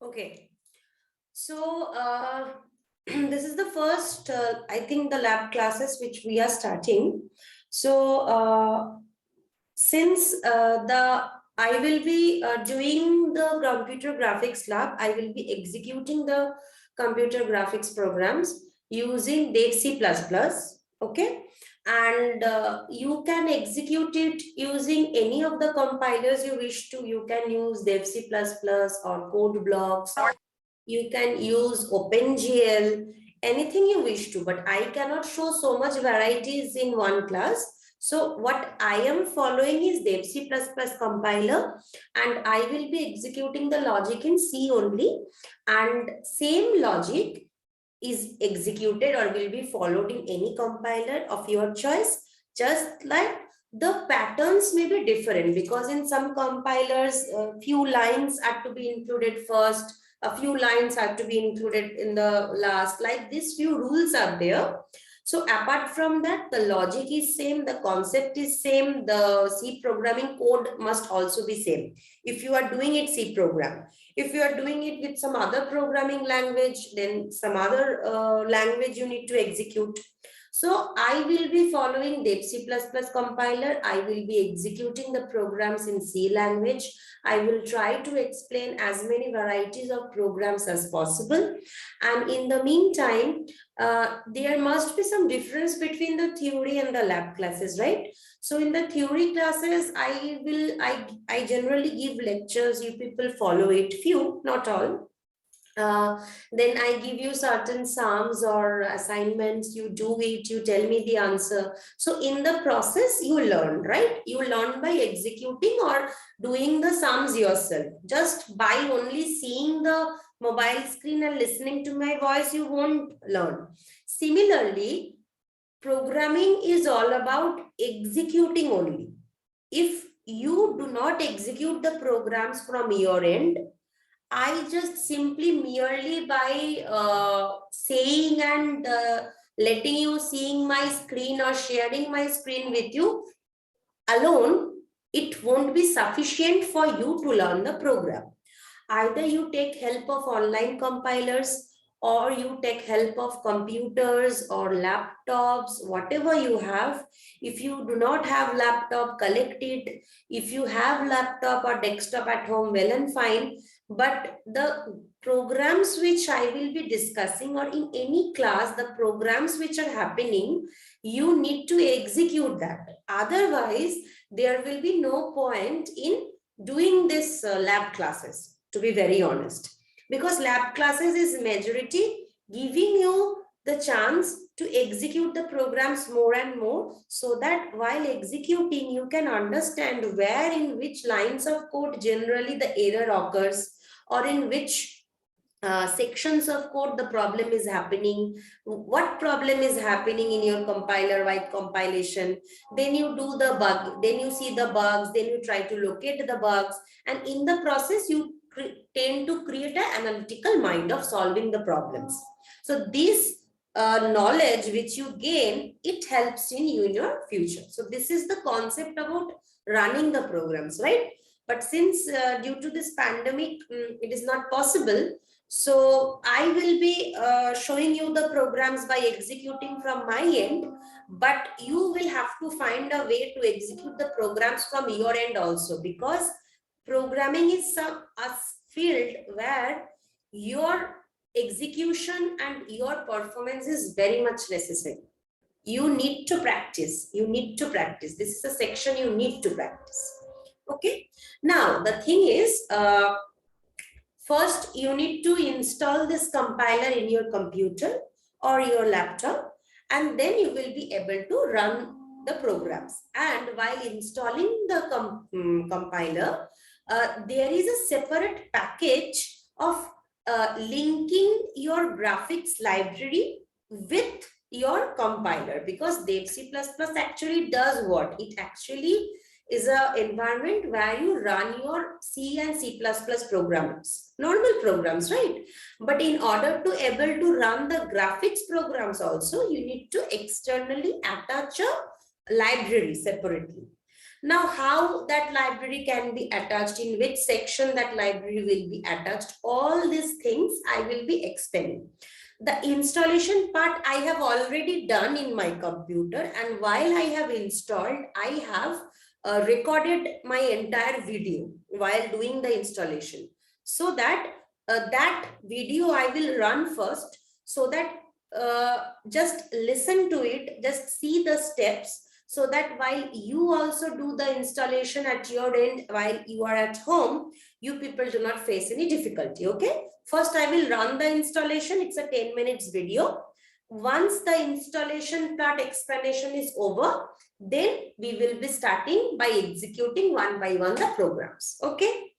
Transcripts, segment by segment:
Okay, so this is the first, I think, the lab classes which we are starting. So since the I will be doing the computer graphics lab, I will be executing the computer graphics programs using Dev C++. Okay, and you can execute it using any of the compilers you wish to. You can use Dev C++ or Code Blocks, you can use OpenGL, anything you wish to, but I cannot show so much varieties in one class. So what I am following is Dev C++ compiler, and I will be executing the logic in C only, and same logic is executed or will be followed in any compiler of your choice, just like the patterns may be different, because in some compilers few lines have to be included first, a few lines have to be included in the last, like these few rules are there. So apart from that, the logic is same, the concept is same, the C programming code must also be same if you are doing it C program. If you are doing it with some other programming language, then some other language you need to execute. So I will be following Dev C++ compiler. I will be executing the programs in C language. I will try to explain as many varieties of programs as possible. And in the meantime, there must be some difference between the theory and the lab classes, right? So in the theory classes, I generally give lectures, you people follow it, few, not all. Then I give you certain sums or assignments, you do it, you tell me the answer. So in the process, you learn, right? You learn by executing or doing the sums yourself. Just by only seeing the mobile screen and listening to my voice, you won't learn. Similarly, programming is all about executing only. If you do not execute the programs from your end, I just simply merely by saying and letting you seeing my screen or sharing my screen with you alone, it won't be sufficient for you to learn the program. Either you take help of online compilers, or you take help of computers or laptops, whatever you have. If you do not have laptop, collect it. If you have laptop or desktop at home, well and fine. But the programs which I will be discussing, or in any class, the programs which are happening, you need to execute that. Otherwise, there will be no point in doing this lab classes, to be very honest, because lab classes is majority giving you the chance to execute the programs more and more, so that while executing you can understand where in which lines of code generally the error occurs, or in which sections of code the problem is happening, what problem is happening in your compiler while compilation. Then you do the bug, then you see the bugs, then you try to locate the bugs, and in the process you tend to create an analytical mind of solving the problems. So this knowledge which you gain, it helps in you in your future. So this is the concept about running the programs, right? But since due to this pandemic, it is not possible. So I will be showing you the programs by executing from my end, but you will have to find a way to execute the programs from your end also, because programming is a field where your execution and your performance is very much necessary. You need to practice. You need to practice. This is a section you need to practice. Okay. Now, the thing is, first, you need to install this compiler in your computer or your laptop, and then you will be able to run the programs. And while installing the compiler, there is a separate package of linking your graphics library with your compiler, because Dev C++ actually does what? It actually is an environment where you run your C and C++ programs, normal programs, right? But in order to able to run the graphics programs also, you need to externally attach a library separately. Now, how that library can be attached, in which section that library will be attached, all these things I will be explaining. The installation part I have already done in my computer, and while I have installed, I have recorded my entire video while doing the installation, so that that video I will run first, so that just listen to it, just see the steps, so that while you also do the installation at your end, while you are at home, you people do not face any difficulty. Okay, first I will run the installation. It's a 10 minutes video. Once the installation part explanation is over, then we will be starting by executing one by one the programs. Okay,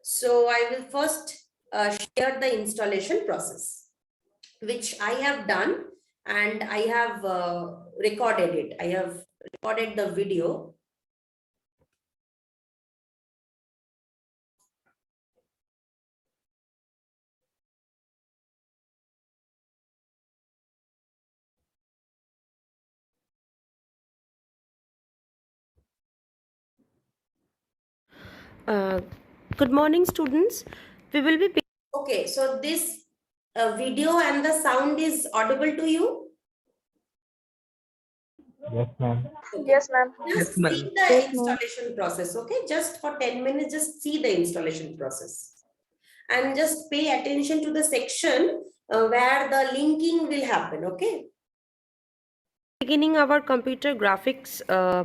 so I will first share the installation process, which I have done, and I have recorded it. I have recorded the video. Uh, Good morning, students. We will be. Okay, so this video and the sound is audible to you? Yes, ma'am. Okay. Yes, ma'am. Just see the installation process, okay? Just for 10 minutes, just see the installation process. And just pay attention to the section where the linking will happen, okay? Beginning our computer graphics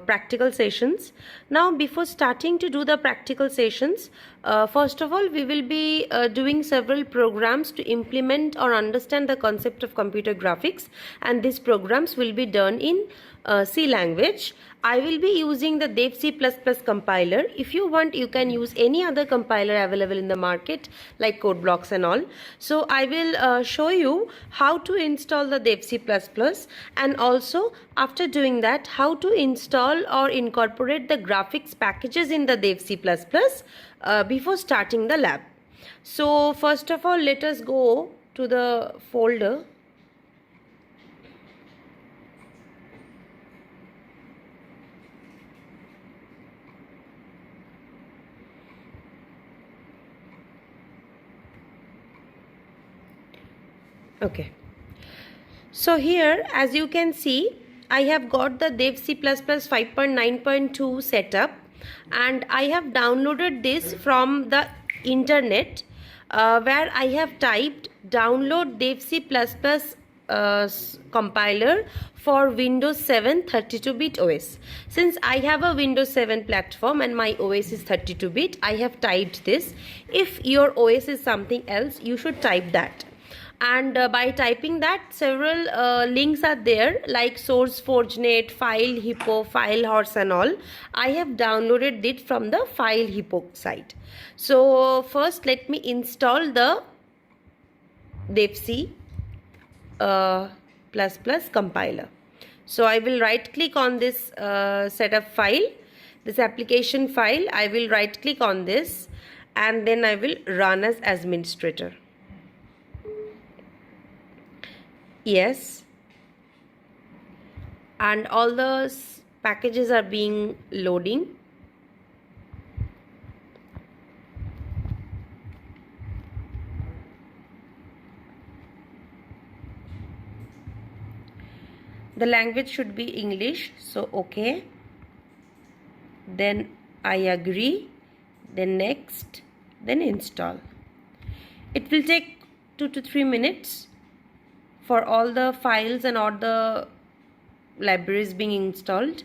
practical sessions. Now, before starting to do the practical sessions, first of all, we will be doing several programs to implement or understand the concept of computer graphics, and these programs will be done in C language. I will be using the Dev C++ compiler. If you want, you can use any other compiler available in the market like CodeBlocks and all. So I will show you how to install the Dev C++, and also after doing that, how to install or incorporate the graphics packages in the Dev C++ before starting the lab. So first of all, let us go to the folder. Okay, so here as you can see, I have got the Dev C++ 5.9.2 setup, and I have downloaded this from the internet, where I have typed download Dev C++ compiler for Windows 7 32-bit OS. Since I have a Windows 7 platform and my OS is 32-bit, I have typed this. If your OS is something else, you should type that. And by typing that, several links are there like SourceForgeNet, FileHippo, FileHorse and all. I have downloaded it from the FileHippo site. So first let me install the DevC ++ compiler. So I will right click on this setup file, this application file. I will right click on this, and then I will run as administrator. Yes, and all the packages are being loading. The language should be English, so okay, then I agree, then next, then install. It will take 2 to 3 minutes for all the files and all the libraries being installed.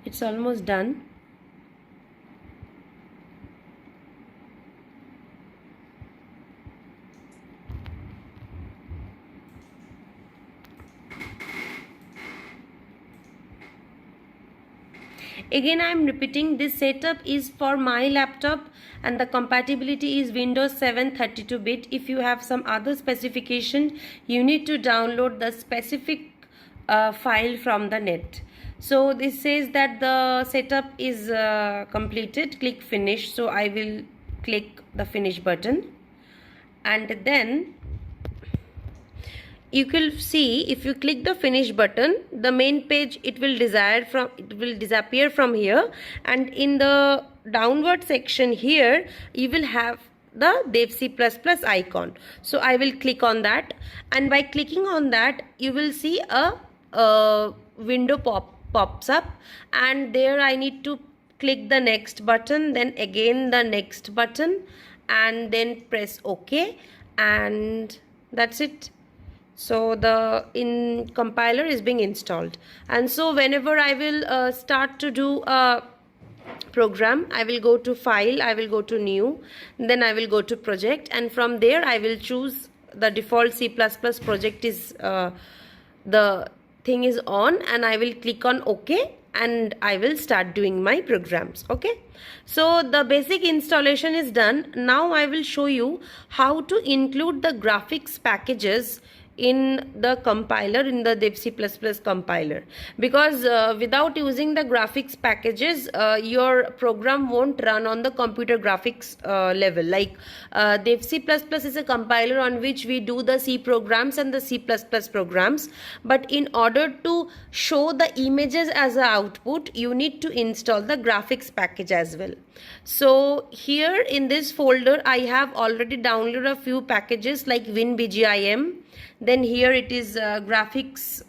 It's almost done. Again, I am repeating, this setup is for my laptop and the compatibility is Windows 7 32-bit. If you have some other specification, you need to download the specific file from the net. So this says that the setup is completed. Click finish. So I will click the finish button, and then you can see, if you click the finish button, the main page it will disappear from here, and in the downward section here you will have the DevC++ icon. So I will click on that, and by clicking on that you will see a window pops up, and there I need to click the next button, then again the next button, and then press OK, and that's it. So the compiler is being installed, and so whenever I will start to do a program, I will go to file, I will go to new, then I will go to project, and from there I will choose the default C++ project is the thing is on, and I will click on OK, and I will start doing my programs. Okay, so the basic installation is done. Now I will show you how to include the graphics packages in the compiler, in the DevC++ compiler, because without using the graphics packages your program won't run on the computer graphics level. Like DevC++ is a compiler on which we do the C programs and the C++ programs, but in order to show the images as an output you need to install the graphics package as well. So here in this folder I have already downloaded a few packages like WinBGIM. Then here it is graphics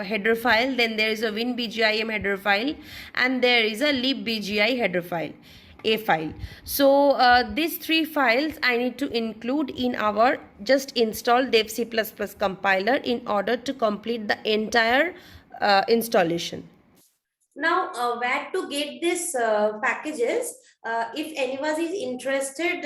header file, then there is a WinBGIM header file, and there is a libbgi header file, a file. So these three files I need to include in our just installed DevC++ compiler in order to complete the entire installation. Now, where to get this packages? If anyone is interested,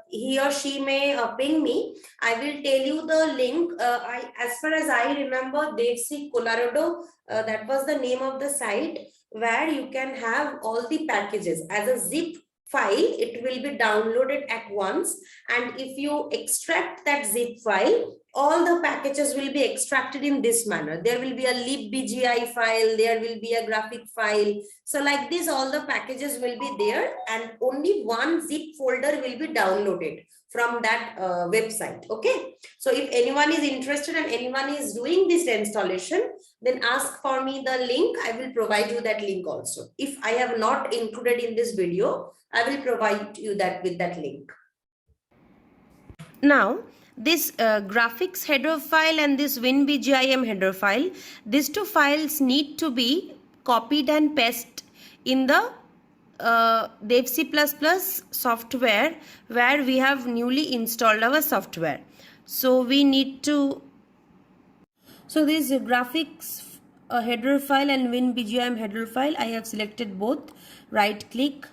he or she may ping me. I will tell you the link. As far as I remember, DevC Colorado, that was the name of the site where you can have all the packages as a zip file. It will be downloaded at once, and if you extract that zip file, all the packages will be extracted in this manner. There will be a libbgi file, there will be a graphic file. So like this, all the packages will be there, and only one zip folder will be downloaded from that website. Okay, so if anyone is interested and anyone is doing this installation, then ask for me the link. I will provide you that link also. If I have not included in this video, I will provide you that with that link. Now this graphics header file and this WinBGIM header file, these two files need to be copied and pasted in the DevC++ software where we have newly installed our software. So we need to, so this graphics header file and WinBGIM header file, I have selected both, right click,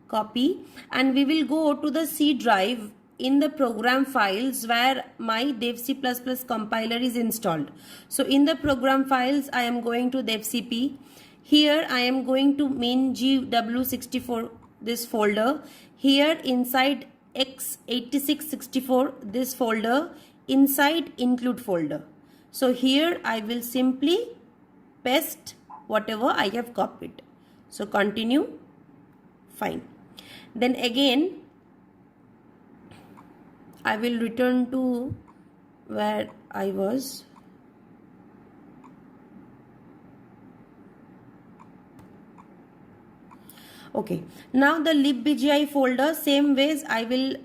copy, and we will go to the C drive in the program files where my DevC++ compiler is installed. So in the program files I am going to DevCP. Here I am going to MinGW64, this folder. Here inside x8664, this folder, inside include folder. So here I will simply paste whatever I have copied. So continue, fine. Then again I will return to where I was. Okay, now the libbgi folder, same ways I will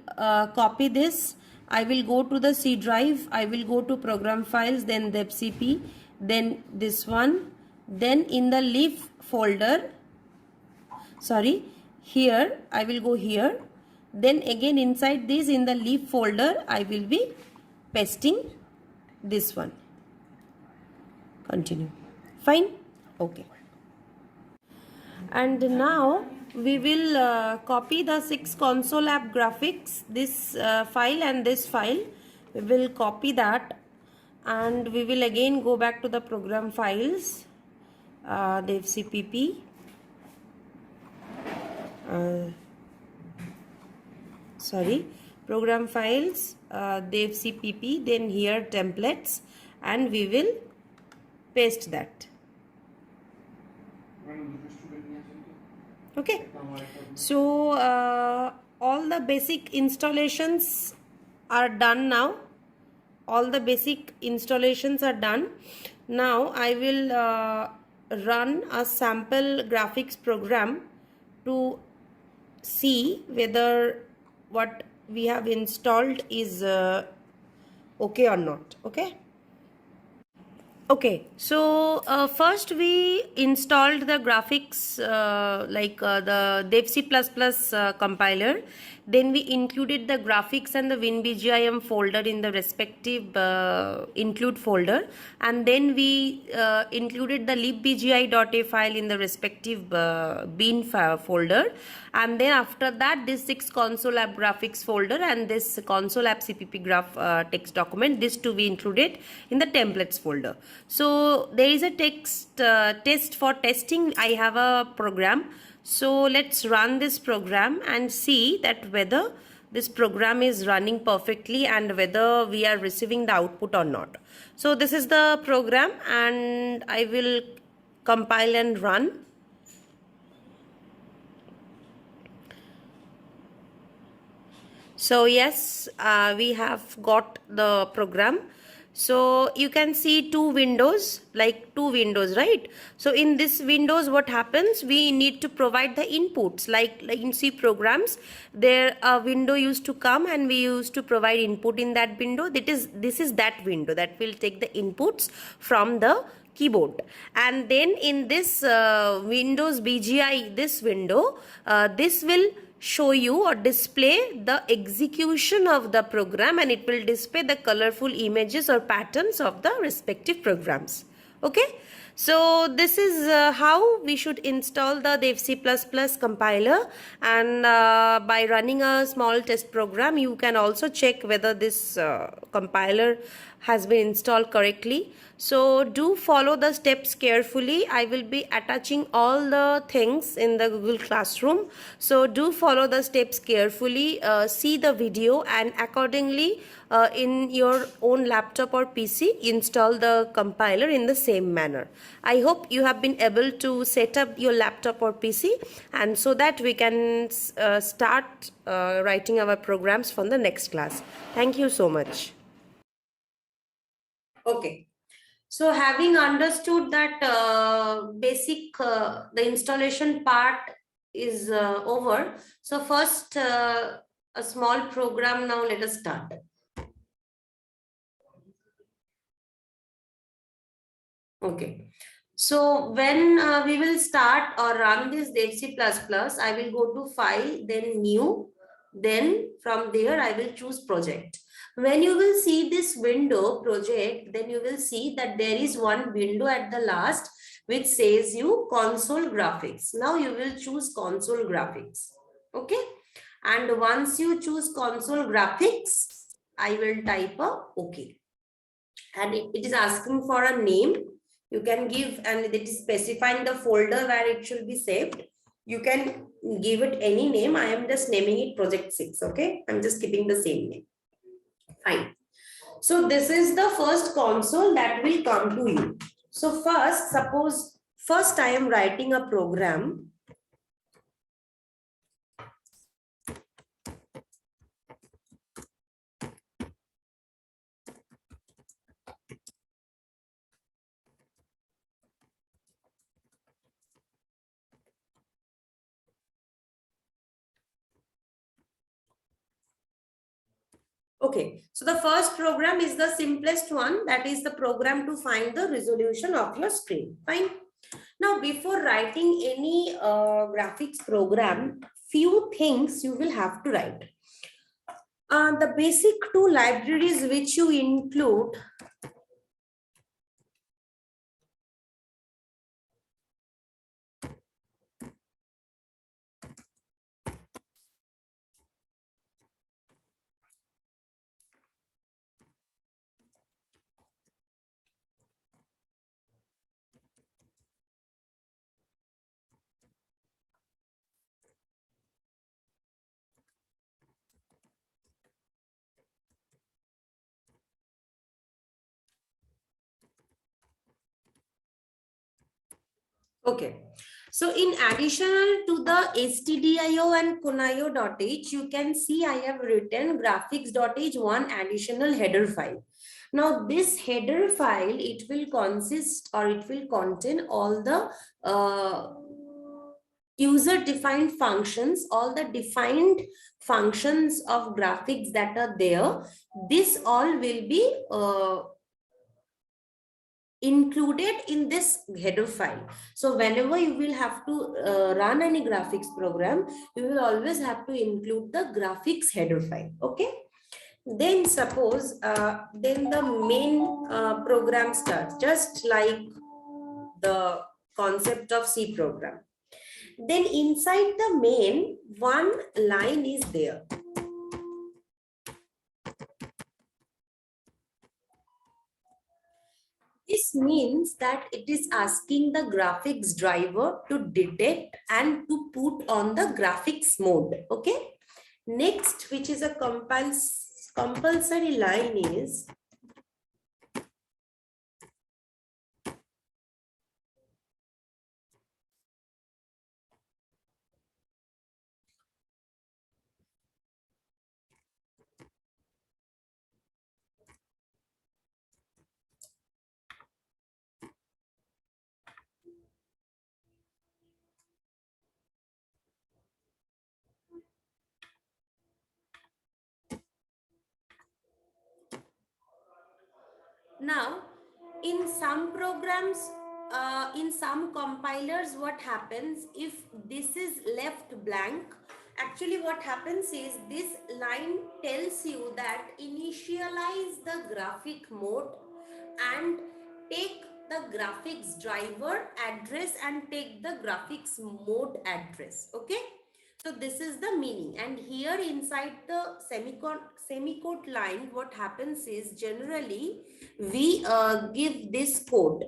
copy this. I will go to the C drive, I will go to program files, then DevCP, then this one, then in the lib folder, sorry, here I will go here, then again inside this in the lib folder I will be pasting this one. Continue, fine, okay. And now we will copy the 6 console app graphics, this file and this file. We will copy that, and we will again go back to the program files, DevCpp, uh, sorry, program files, devcpp, then here templates, and we will paste that. Okay, so all the basic installations are done now. All the basic installations are done. Now I will run a sample graphics program to see whether what we have installed is okay or not. Okay, so first we installed the graphics the DevC++ compiler. Then we included the graphics and the WinBGIM folder in the respective include folder, and then we included the libbgi.a file in the respective bin folder, and then after that this 6 console app graphics folder and this console app cpp graph text document, this to be included in the templates folder. So there is a text test for testing. I have a program, so let's run this program and see that whether this program is running perfectly and whether we are receiving the output or not. So this is the program and I will compile and run. So yes, we have got the program. So you can see two windows, right? So in this windows, what happens? We need to provide the inputs, like in C programs, there a window used to come and we used to provide input in that window. This is that window that will take the inputs from the keyboard, and then in this Windows BGI, this window, this will show you or display the execution of the program, and it will display the colorful images or patterns of the respective programs. Okay, so this is how we should install the DevC++ compiler, and by running a small test program you can also check whether this compiler has been installed correctly. So do follow the steps carefully. I will be attaching all the things in the Google Classroom, so do follow the steps carefully, see the video, and accordingly in your own laptop or PC install the compiler in the same manner. I hope you have been able to set up your laptop or PC, and so that we can start writing our programs for the next class. Thank you so much. Okay, so having understood that the installation part is over, so first a small program. Now let us start. Okay, so when we will start or run this DevC++, I will go to file, then new, then from there I will choose project. When you will see this window project, then you will see that there is one window at the last which says you console graphics. Now you will choose console graphics. Okay, and once you choose console graphics, I will type a OK, and it is asking for a name. You can give, and it is specifying the folder where it should be saved. You can give it any name. I am just naming it project 6. Okay, I'm just keeping the same name. Fine. So this is the first console that will come to you. So first I am writing a program. Okay, so the first program is the simplest one. That is the program to find the resolution of your screen. Fine. Now, before writing any graphics program, few things you will have to write. The basic two libraries which you include. Okay. So in addition to the stdio and kunio.h, you can see I have written graphics.h, one additional header file. Now this header file, it will consist or it will contain all the user defined functions, all the defined functions of graphics that are there. This all will be included in this header file. So whenever you will have to run any graphics program, you will always have to include the graphics header file. Okay. Then suppose then the main program starts, just like the concept of C program. Then inside the main, one line is there. This means that it is asking the graphics driver to detect and to put on the graphics mode. Okay. Next, which is a compulsory line is now in some programs, in some compilers, what happens if this is left blank? Actually, what happens is this line tells you that initialize the graphic mode and take the graphics driver address and take the graphics mode address. Okay. So this is the meaning. And here inside the semicode line, what happens is generally we give this code.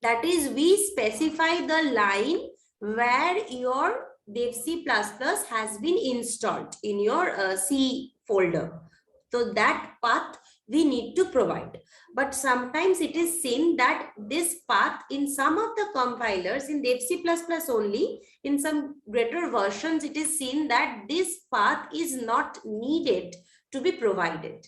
That is, we specify the line where your DevC++ has been installed in your C folder. So that path we need to provide. But sometimes it is seen that this path in some of the compilers, in DevC++ only, in some greater versions, it is seen that this path is not needed to be provided.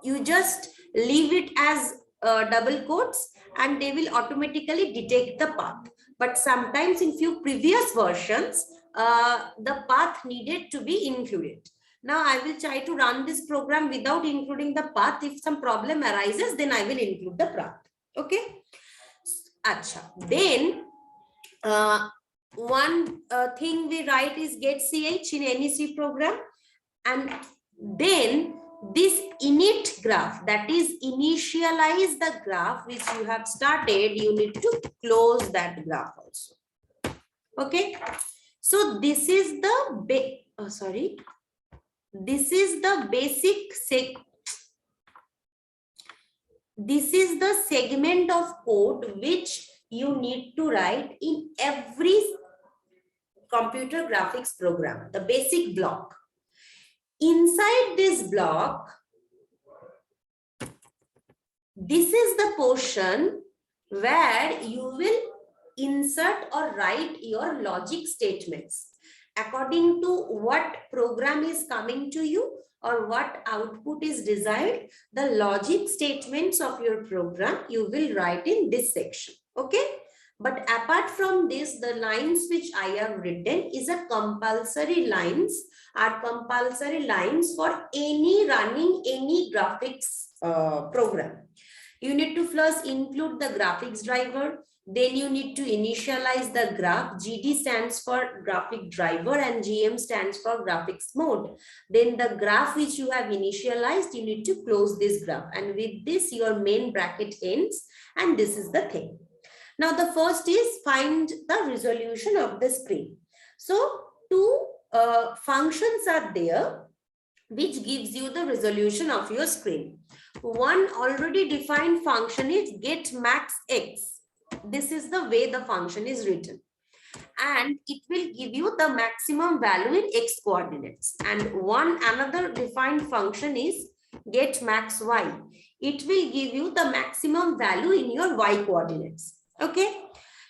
You just leave it as double quotes and they will automatically detect the path. But sometimes in few previous versions, the path needed to be included. Now I will try to run this program without including the path. If some problem arises, then I will include the path. Okay. Acha. Then one thing we write is get ch in any C program, and then this init graph, that is initialize the graph which you have started, you need to close that graph also. Okay. So this is the this is the basic this is the segment of code which you need to write in every computer graphics program, the basic block. Inside this block, this is the portion where you will insert or write your logic statements. According to what program is coming to you or what output is desired, the logic statements of your program you will write in this section. Okay. But apart from this, the lines which I have written is a compulsory lines, are compulsory lines for any running any graphics program. You need to first include the graphics driver. Then you need to initialize the graph. GD stands for graphic driver and GM stands for graphics mode. Then the graph which you have initialized, you need to close this graph. And with this, your main bracket ends. And this is the thing. Now, the first is find the resolution of the screen. So, two functions are there which gives you the resolution of your screen. One already defined function is get max x. This is the way the function is written. And it will give you the maximum value in x coordinates. And one another defined function is get max y, it will give you the maximum value in your y coordinates. Okay.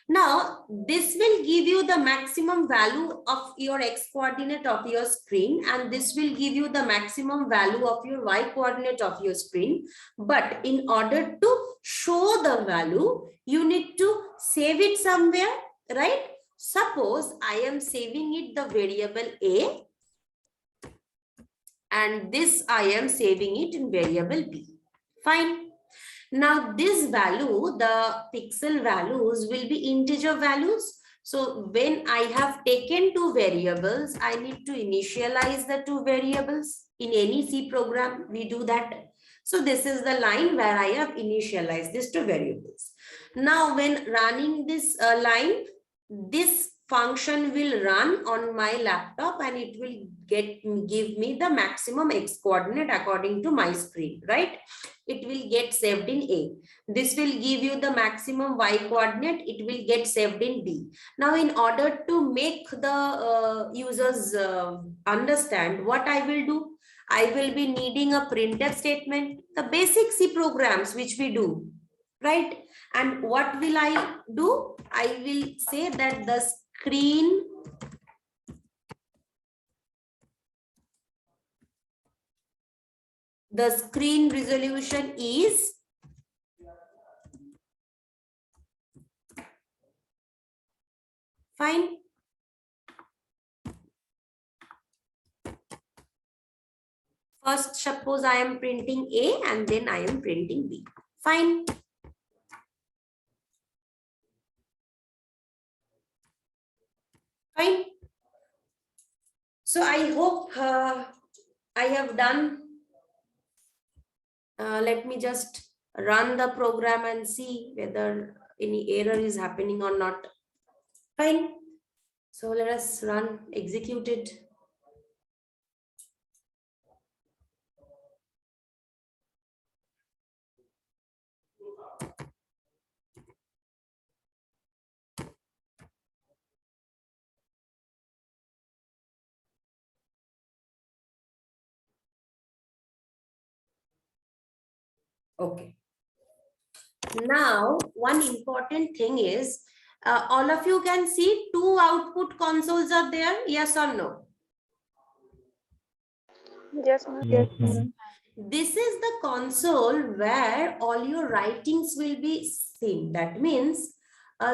Now, this will give you the maximum value of your x coordinate of your screen, and this will give you the maximum value of your y coordinate of your screen. But in order to show the value, you need to save it somewhere, right? Suppose I am saving it the variable a, and this I am saving it in variable b. Fine. Now this value, the pixel values will be integer values. So when I have taken two variables, I need to initialize the two variables. In any C program, we do that. So this is the line where I have initialized these two variables. Now when running this line, this function will run on my laptop and it will give me the maximum x coordinate according to my screen, right? It will get saved in A. This will give you the maximum y coordinate. It will get saved in B. Now, in order to make the users understand what I will do, I will be needing a printf statement, the basic C programs which we do, right? And what will I do? I will say that the screen resolution is fine. First, suppose I am printing A and then I am printing B. Fine. Fine. So I hope I have done. Let me just run the program and see whether any error is happening or not. Fine. So let us run, execute it. Okay. Now, one important thing is, all of you can see two output consoles are there, yes or no? Yes, ma'am. Yes, ma'am. This is the console where all your writings will be seen. That means,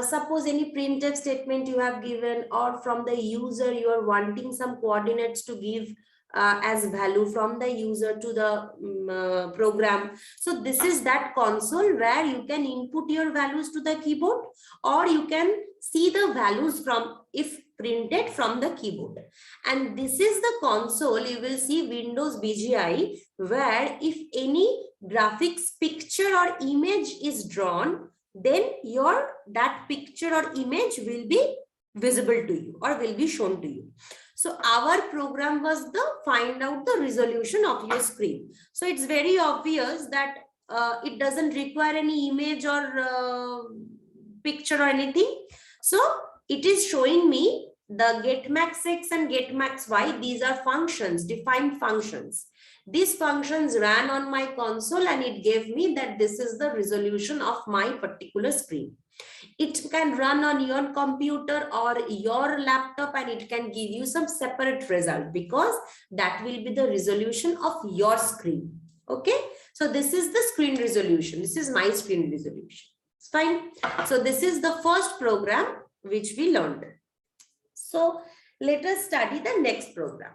suppose any printf statement you have given, or from the user you are wanting some coordinates to give as value from the user to the program. So this is that console where you can input your values to the keyboard, or you can see the values from, if printed, from the keyboard. And this is the console you will see Windows BGI, where if any graphics picture or image is drawn, then that picture or image will be visible to you or will be shown to you. So our program was the find out the resolution of your screen. So it's very obvious that it doesn't require any image or picture or anything. So it is showing me the getMax x and getMax y. These are functions, defined functions. These functions ran on my console and it gave me that this is the resolution of my particular screen. It can run on your computer or your laptop and it can give you some separate result, because that will be the resolution of your screen. Okay, so this is the screen resolution. This is my screen resolution. It's fine. So this is the first program which we learned. So let us study the next program.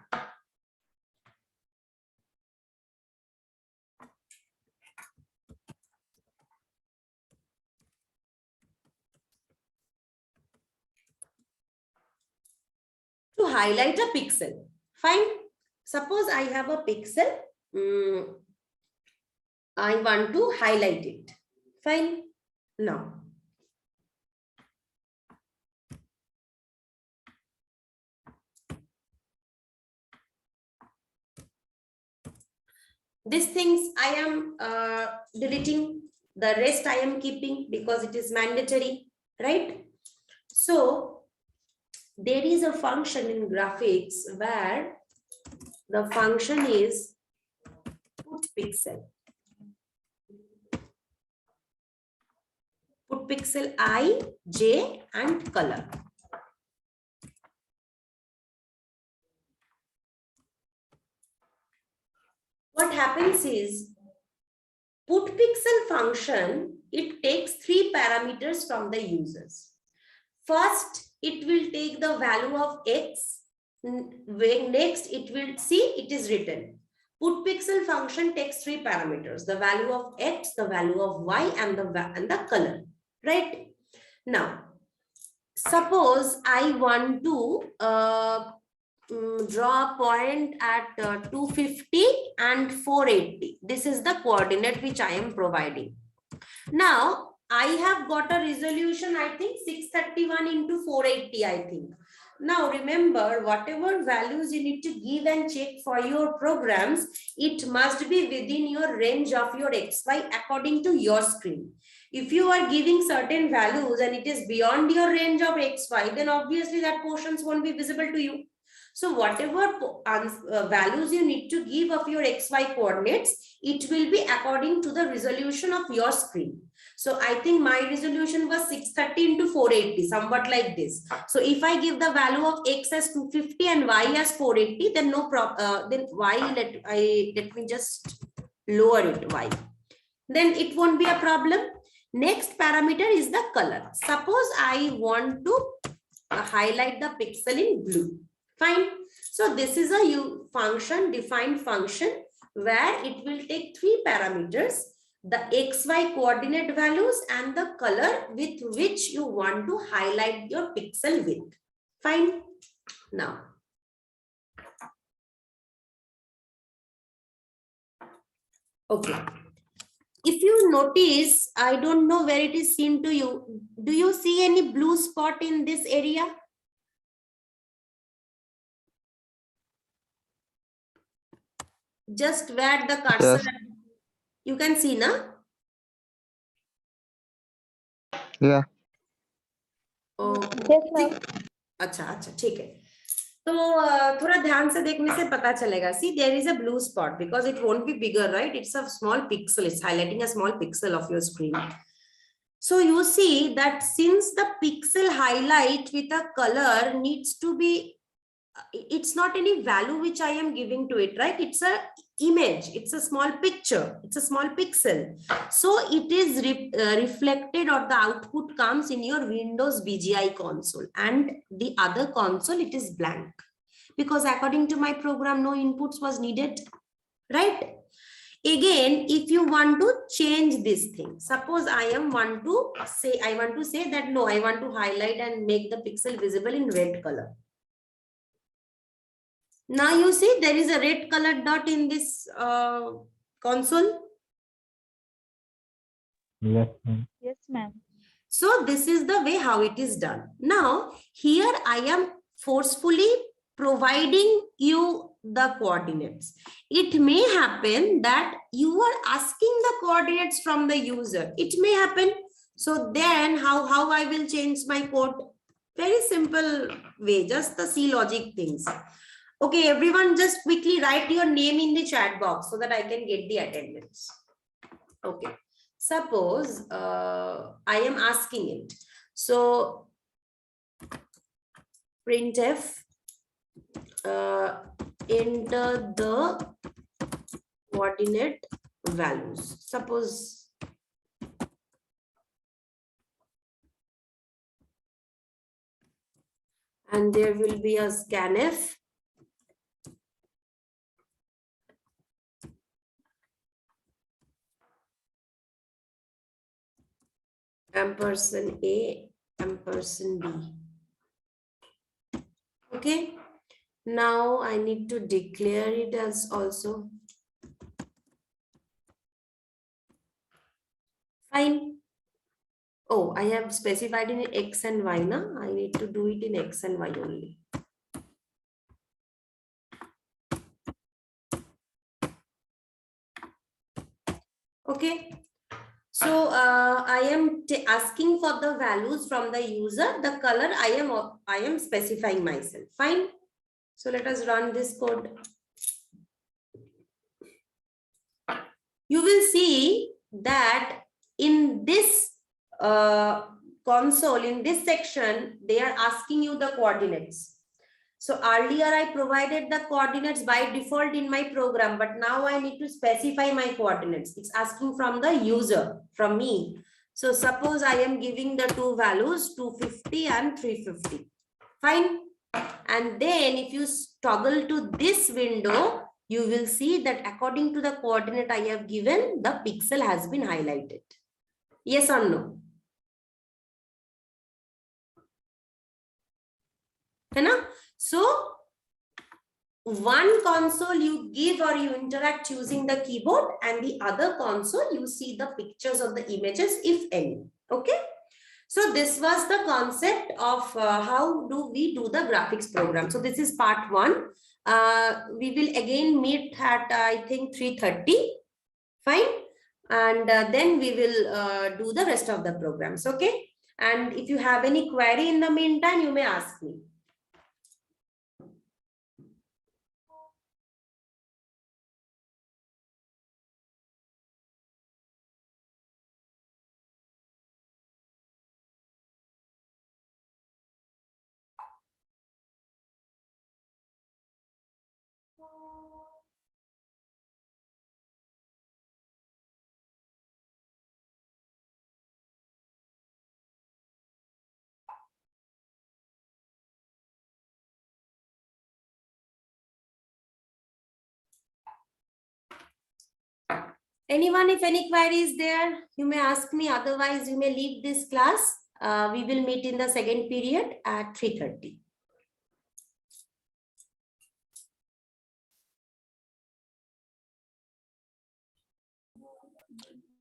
To highlight a pixel. Fine. Suppose I have a pixel. I want to highlight it. Fine. Now, these things I am deleting. The rest I am keeping because it is mandatory, right? So there is a function in graphics where the function is output pixel. Put pixel I, J and color. What happens is, put pixel function, it takes 3 parameters from the users. First, it will take the value of X. Next, it will see it is written. Put pixel function takes 3 parameters, the value of X, the value of Y and the color, right? Now, suppose I want to draw a point at 250 and 480. This is the coordinate which I am providing. Now, I have got a resolution, I think 631 into 480, I think. Now, remember, whatever values you need to give and check for your programs, it must be within your range of your XY according to your screen. If you are giving certain values and it is beyond your range of XY, then obviously that portions won't be visible to you. So whatever values you need to give of your XY coordinates, it will be according to the resolution of your screen. So I think my resolution was 630 into 480, somewhat like this. So if I give the value of X as 250 and Y as 480, then no problem. Then Y, let me just lower it, Y. Then it won't be a problem. Next parameter is the color. Suppose I want to highlight the pixel in blue. Fine. So this is a defined function where it will take 3 parameters, the XY coordinate values and the color with which you want to highlight your pixel with. Fine. Now, okay. If you notice, I don't know where it is seen to you. Do you see any blue spot in this area? Just where the cursor, yes. You can see, na? Yeah. Yes, अच्छा, ठीक है. तो थोड़ा ध्यान से देखने से पता चलेगा. See, there is a blue spot because it won't be bigger, right? It's a small pixel. It's highlighting a small pixel of your screen. So you see that since the pixel highlight with a color needs to be, it's not any value which I am giving to it, right? It's a image, it's a small picture, it's a small pixel. So it is reflected, or the output comes in your Windows BGI console, and the other console, it is blank because according to my program, no inputs was needed, right? Again, if you want to change this thing, suppose I want to say that no, I want to highlight and make the pixel visible in red color. Now you see there is a red colored dot in this console. Yes, ma'am. Yes, ma'am. So this is the way how it is done. Now here I am forcefully providing you the coordinates. It may happen that you are asking the coordinates from the user. It may happen. So then how I will change my code? Very simple way, just the C logic things. Okay, everyone just quickly write your name in the chat box so that I can get the attendance. Okay, suppose I am asking it. So printf, enter the coordinate values. Suppose and there will be a scanf. Ampersand A, ampersand B. Okay. Now I need to declare it as also. Fine. Oh, I have specified in X and Y now. I need to do it in X and Y only. Okay. So I am asking for the values from the user. The color I am specifying myself. Fine. So let us run this code. you will see that in this console, in this section, they are asking you the coordinates. So earlier I provided the coordinates by default in my program, but now I need to specify my coordinates. It's asking from the user, from me. So suppose I am giving the two values 250 and 350. Fine. And then if you toggle to this window, you will see that according to the coordinate I have given, the pixel has been highlighted. Yes or no? So one console you give or you interact using the keyboard, and the other console you see the pictures of the images, if any. Okay. So this was the concept of how do we do the graphics program. So this is part 1. We will again meet at I think 3:30. Fine. And then we will do the rest of the programs. Okay. And if you have any query in the meantime, you may ask me. Anyone, if any query is there, you may ask me. Otherwise, you may leave this class. We will meet in the second period at 3:30.